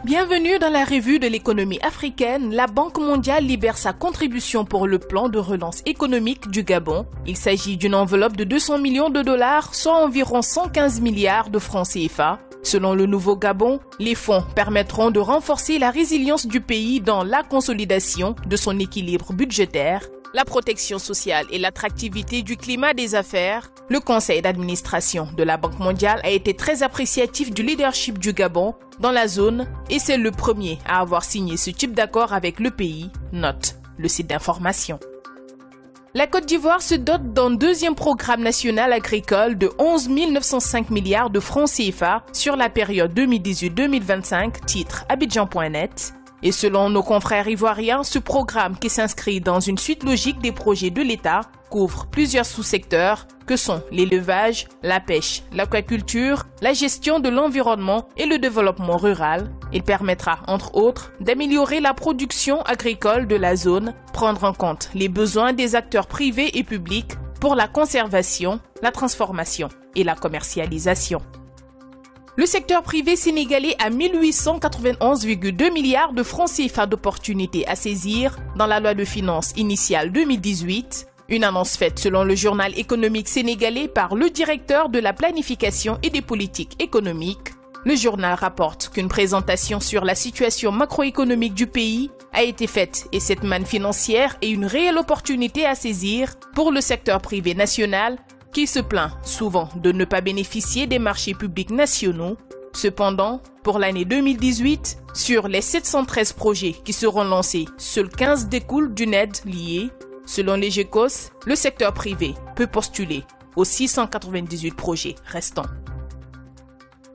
Bienvenue dans la revue de l'économie africaine. La Banque mondiale libère sa contribution pour le plan de relance économique du Gabon. Il s'agit d'une enveloppe de 200 millions de dollars, soit environ 115 milliards de francs CFA. Selon le nouveau Gabon, les fonds permettront de renforcer la résilience du pays dans la consolidation de son équilibre budgétaire, la protection sociale et l'attractivité du climat des affaires. Le conseil d'administration de la Banque mondiale a été très appréciatif du leadership du Gabon dans la zone et c'est le premier à avoir signé ce type d'accord avec le pays, note le site d'information. La Côte d'Ivoire se dote d'un deuxième programme national agricole de 11 905 milliards de francs CFA sur la période 2018-2025, titre Abidjan.net. Et selon nos confrères ivoiriens, ce programme qui s'inscrit dans une suite logique des projets de l'État couvre plusieurs sous-secteurs que sont l'élevage, la pêche, l'aquaculture, la gestion de l'environnement et le développement rural. Il permettra, entre autres, d'améliorer la production agricole de la zone, prendre en compte les besoins des acteurs privés et publics pour la conservation, la transformation et la commercialisation. Le secteur privé sénégalais a 1891,2 milliards de francs CFA d'opportunités à saisir dans la loi de finances initiale 2018. Une annonce faite selon le journal économique sénégalais par le directeur de la planification et des politiques économiques. Le journal rapporte qu'une présentation sur la situation macroéconomique du pays a été faite et cette manne financière est une réelle opportunité à saisir pour le secteur privé national qui se plaint souvent de ne pas bénéficier des marchés publics nationaux. Cependant, pour l'année 2018, sur les 713 projets qui seront lancés, seuls 15 découlent d'une aide liée. Selon les GECOS, le secteur privé peut postuler aux 698 projets restants.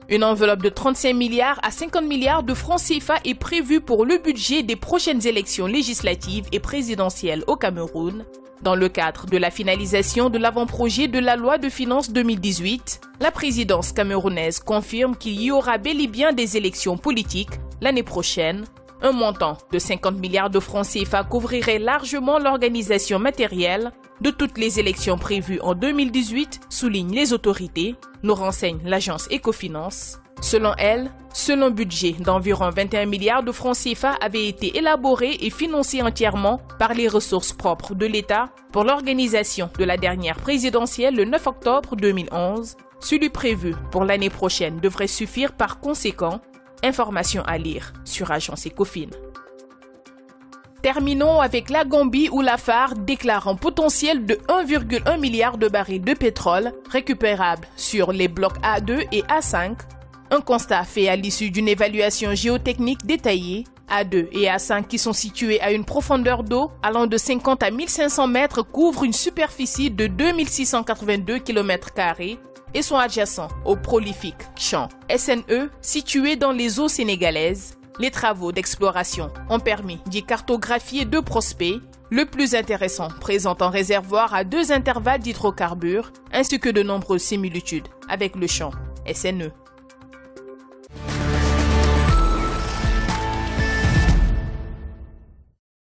Une enveloppe de 35 milliards à 50 milliards de francs CFA est prévue pour le budget des prochaines élections législatives et présidentielles au Cameroun. Dans le cadre de la finalisation de l'avant-projet de la loi de finances 2018, la présidence camerounaise confirme qu'il y aura bel et bien des élections politiques l'année prochaine. Un montant de 50 milliards de francs CFA couvrirait largement l'organisation matérielle de toutes les élections prévues en 2018, soulignent les autorités, nous renseigne l'agence Ecofinance. Selon elle, seul un budget d'environ 21 milliards de francs CFA avait été élaboré et financé entièrement par les ressources propres de l'État pour l'organisation de la dernière présidentielle le 9 octobre 2011. Celui prévu pour l'année prochaine devrait suffire par conséquent. Information à lire sur Agence Ecofin. Terminons avec la Gambie où la FAR déclare un potentiel de 1,1 milliard de barils de pétrole récupérables sur les blocs A2 et A5. Un constat fait à l'issue d'une évaluation géotechnique détaillée. A2 et A5 qui sont situés à une profondeur d'eau allant de 50 à 1500 mètres couvrent une superficie de 2682 km² et sont adjacents au prolifique champ SNE situé dans les eaux sénégalaises. Les travaux d'exploration ont permis d'y cartographier 2 prospects, le plus intéressant présente un réservoir à 2 intervalles d'hydrocarbures ainsi que de nombreuses similitudes avec le champ SNE.